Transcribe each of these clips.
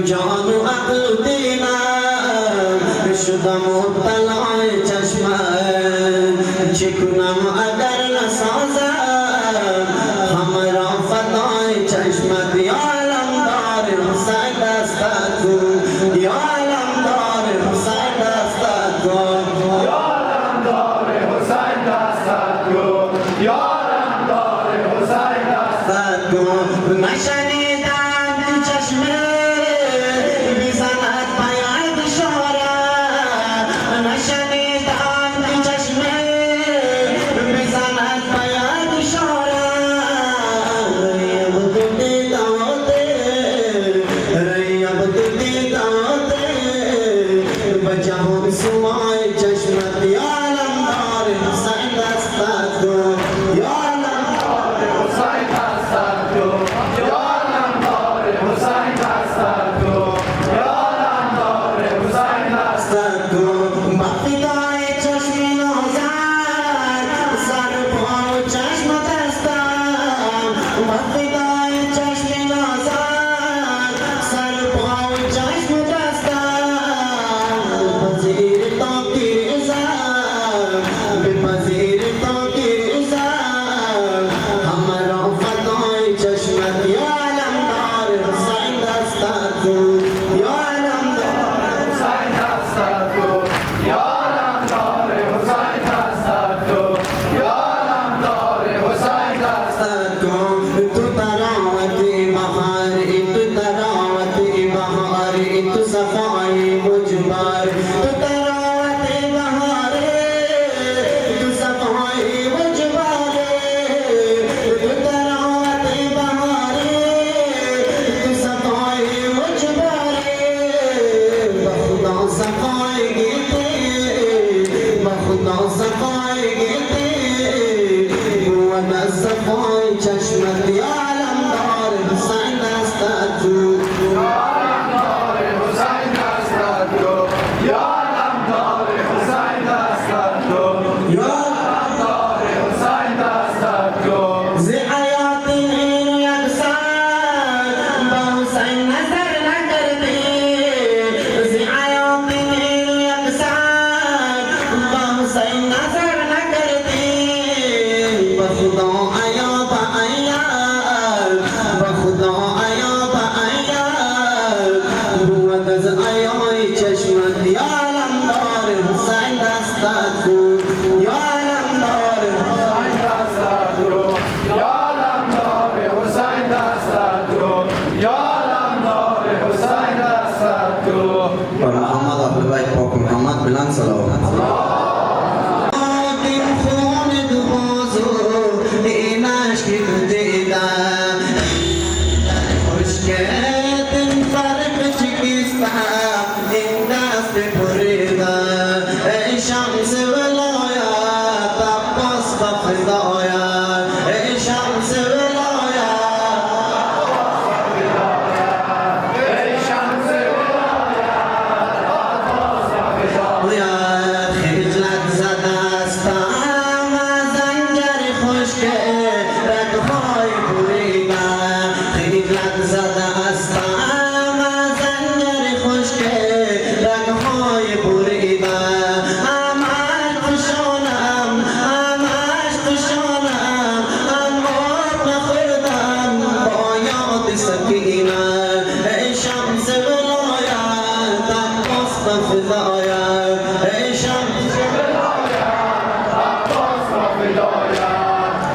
جان و عقل دینم شدم مبتلای چشمت، چه کنم اگر نسازم همه را فدای چشمت. یا علمدار حسین دستت کن، یا علمدار حسین دستت کن، یا علمدار حسین دستت کن، یا علمدار حسین دستت کن. نشنیدم چشمه بیزند بیاید شارع، نشنیدم چشمه بیزند بیاید شارع. ریب دودی داده، ریب دودی داده بجهان سوای چشمت. یا علمدار حسین دستت کن، یا علمدار حسین دستت کن، یا علمدار حسین دستت کن، یا علمدار حسین دستت کن. با فدای چشم نازت سر پا و چشم دستم، با فدای چشم نازت سر پا و چشم دستم. بپذیر تا تیرزم، بپذیر تا تیرزم همه را فدای چشمت. یا علمدار حسین دستت کن، یا علمدار حسین دستت کن، یا علمدار حسین دستت کن، یا علمدار حسین دستت کن. تو تراوتی بهاری، تو تراوتی بهاری، تو صفای مجبر، تو تراوتی بهاری، تو صفای مجبر، تو تراوتی بهاری، تو صفای مجبر. بخدا صفای گیتی، بخدا صفای گیتی بود از صفای چشمت. یا علمدار حسین دستت کن، یا علمدار حسین دستت کن، یا علمدار حسین دستت کن، یا علمدار حسین دستت کن. زی حیات این یک سر با حسین نظر نکردی، زی حیات این یک سر با حسین نظر نکردی. بخدا آیا با عیال، بخدا آیا با عیال بود از عیای چشمت. یا علمدار حسین دستت کن، یا علمدار حسین دستت کن، یا علمدار حسین دستت کن، یا علمدار حسین دستت کن. و محمد اهل بیت پاک محمد بلند صلوات. این خون دوازو این عشق دیدم خشکت این فرق چکیستم این دست بریدم. ای شمس ولایت عباس بفدایت، ای شمس ولایت ای شمس باید خجلت زده استم از انجر خشک رگهای بریدم. خجلت زده استم از انجر خشک رگهای بریدم. همش فشانم، همش فشانم، آب نخوردم با یاد سکینه. ای شمس ولایت عباس بفدایت، ای شمس عباس بفدایت،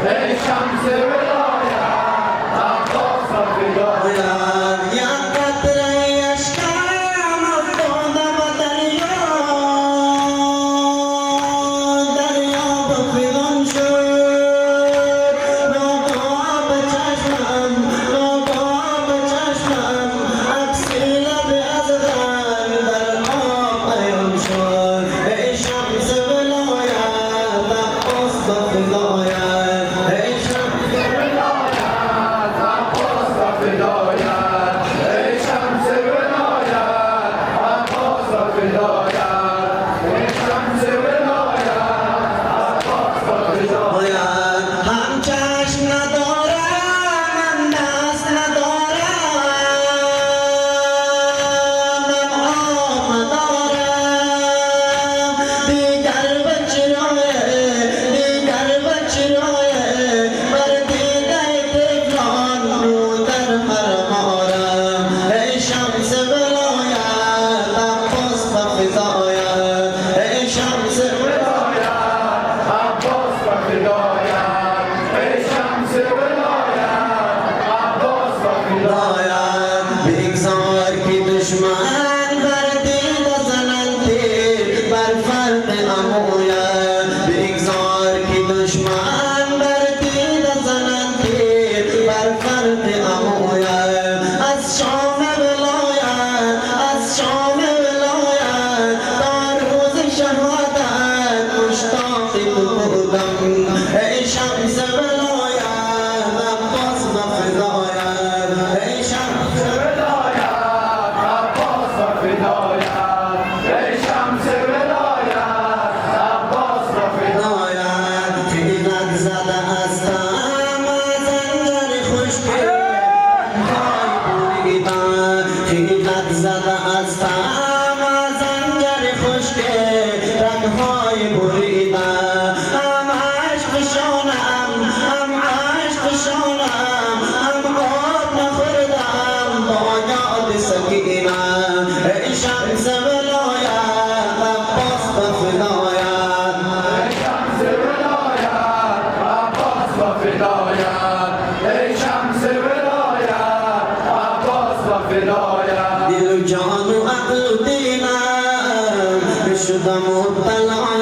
ای شمس ولایت عباس بفدایت. یا قطره اشکم افتادم دریا، دریا بفگان شد ناگاه به چشمم، ناگاه به چشمم عکسی لب ازغن در آب دشمن بردید زننده بر فرق امویا بگذار که دشمن بردید زننده بر فرق امویا از شام ولایت از شام ولایت تا روز شهادت مشتاق تو بودم ای شمس ولایت عباس و فدایت ای شمس زده از تام زنجر خشک رگ‌های بریده هم عشق شانم هم عشق شانم هم آب نخوردم با یاد سکینه ای شمس ولایت عباس و فدایت ای شمس ولایت عباس و فدایت ای شمس ولایت عباس و فدایت دل و جان و عقل و دینم بشدم مطلع